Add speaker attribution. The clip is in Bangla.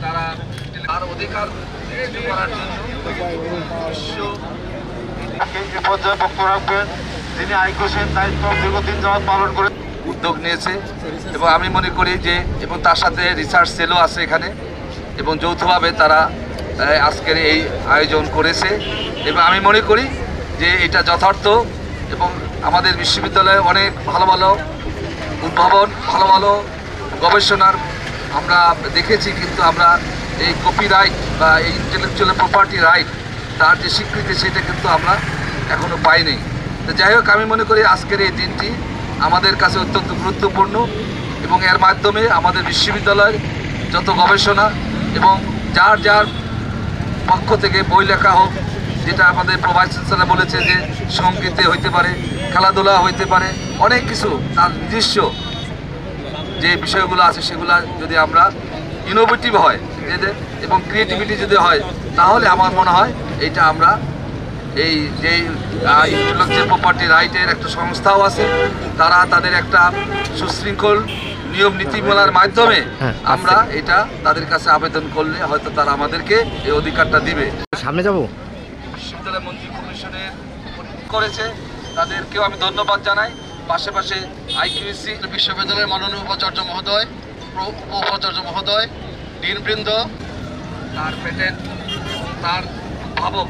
Speaker 1: তারা আর অধিকার করার জন্য পর্যায়ে বক্তব্য রাখবেন যিনি আইক হোসেন দায়িত্ব দীর্ঘদিন যাবৎ পালন করে উদ্যোগ নিয়েছে এবং আমি মনে করি যে এবং তার সাথে রিসার্চ সেলও আছে এখানে এবং যৌথভাবে তারা আজকের এই আয়োজন করেছে এবং আমি মনে করি যে এটা যথার্থ এবং আমাদের বিশ্ববিদ্যালয়ে অনেক ভালো ভালো উদ্ভাবন ভালো ভালো গবেষণার আমরা দেখেছি কিন্তু আমরা এই কপিরাইট বা এই ইন্টেলেকচুয়াল প্রপার্টি রাইট তার যে স্বীকৃতি সেটা কিন্তু আমরা এখনও পাইনি। তো যাই হোক আমি মনে করি আজকের এই দিনটি আমাদের কাছে অত্যন্ত গুরুত্বপূর্ণ এবং এর মাধ্যমে আমাদের বিশ্ববিদ্যালয়ের যত গবেষণা এবং যার যার পক্ষ থেকে বই লেখা হোক যেটা আমাদের প্রভাইস চ্যান্সেলর বলেছে যে সঙ্গীতে হইতে পারে খেলাধুলা হইতে পারে অনেক কিছু তার নিজস্ব যে বিষয়গুলো আছে সেগুলো যদি আমরা ইনোভেটিভ হয় এবং ক্রিয়েটিভিটি যদি হয় তাহলে আমার মনে হয় এইটা আমরা এই যে ইন্টেলেকচুয়াল প্রপার্টি রাইটের একটা সংস্থাও আছে তারা তাদের একটা সুশৃঙ্খল নিয়ম নীতিমালার মাধ্যমে আমরা এটা তাদের কাছে আবেদন করলে হয়তো তারা আমাদেরকে এই অধিকারটা দিবে।
Speaker 2: সামনে যাব
Speaker 1: বিশ্ববিদ্যালয় মন্ত্রী কমিশনের করেছে তাদেরকেও আমি ধন্যবাদ জানাই। পাশাপাশি আইকিউসি বিশ্ববিদ্যালয়ের মাননীয় উপাচার্য মহোদয় উপাচার্য মহোদয় ডিনবৃন্দ তার পেটেন্ট তার ভাবক